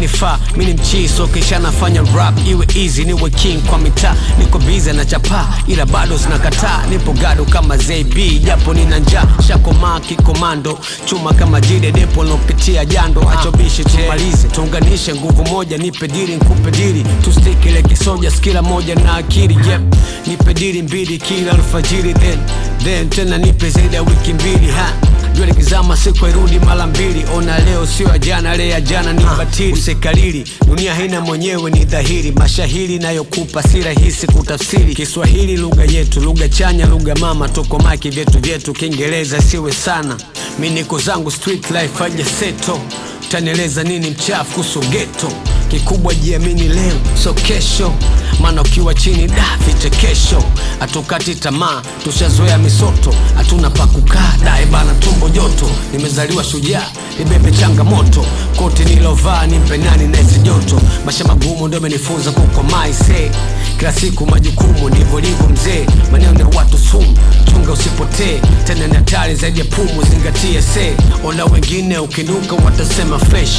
imenifaa. Mini mchiso kisha nafanya rap iwe easy, niwe king kwa mitaa. Niko busy na chapa ila bado zinakataa. Nipo gado kama ZB japo nina njaa. Shakoma kikomando chuma kama jide depo lopitia jando. Achobishi tumalize tuunganishe nguvu moja. Nipe diri nkupe diri tu stick ile kisoja skila moja na akili. Yep nipe diri mbili kila alfajiri. Then tena nipe zaidi ya wiki mbili ha. Jua likizama siku irudi mara mbili. Ona leo sio ya jana, leo ya jana ni batili. Usikalili dunia haina mwenyewe ni dhahiri. Mashahiri nayokupa si rahisi kutafsiri. Kiswahili lugha yetu, lugha chanya, lugha mama. Toko maki vyetu Kiingereza siwe sana. Mimi niko zangu street life haja seto. Utanieleza nini mchafu kuhusu ghetto? Kikubwa jiamini leo so kesho. Maana ukiwa chini da vichekesho. Hatukati tamaa tushazoea misoto. Hatuna pa kukaa dae bana tumbo joto. Nimezaliwa shujaa nibebe changamoto. Koti nilovaa nimpe nani nesi joto. Maisha magumu ndio amenifunza kukomaa ise. Kila siku majukumu ndivyo livyo mzee. Maneno ya watu sumu chunga usipotee. Tena ni hatari zaidi ya pumu zingatie se. Ona wengine ukinuka watasema fresh.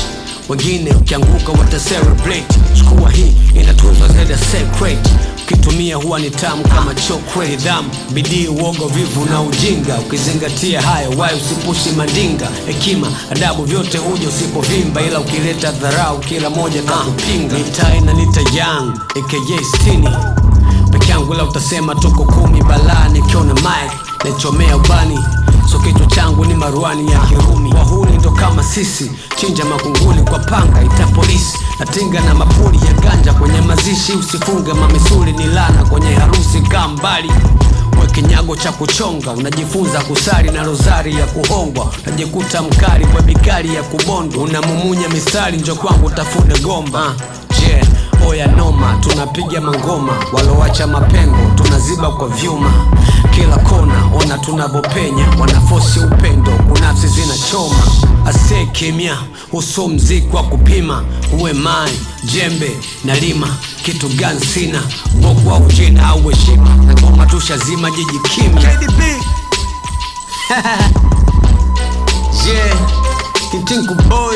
Wengine ukianguka wata celebrate. Chukua hii inatunzwa zaidi ya secret. Ukitumia huwa ni tamu kama chocolate. Nidhamu, bidii, uoga, vivu na ujinga. Ukizingatia hayo wai usipushi mandinga. Hekima, adabu vyote huja usipovimba. Ila ukileta dharau kila moja takupinga. Nitai na nita young aka 60 peke yangu ila utasema toko 10 balani. Kiona mic nachomea ubani. So kichwa changu ni maruani ya Kirumi. Wahuni ndo kama sisi chinja makunguli kwa panga ita polisi. Natinga na mapuli ya ganja kwenye mazishi. Usifunge mamisuli ni lana kwenye harusi kambali. Weke nyago cha kuchonga. Unajifunza kusali na rozari ya kuhongwa. Unajikuta mkali kwa bikali ya kubondo. Unamumunya mistari njo kwangu utafune gomba. Oya noma tunapiga mangoma. Walowacha mapengo tunaziba kwa vyuma. Kila kona ona tunavopenya. Wanafosi upendo kunafsi zinachoma. Ase kimya uso mziki wa kupima. Uwe mai jembe na lima. Kitu gani sina boku au jina au heshima. Ngoma tushazima jiji kimya. KDB yeah Kitinku boy.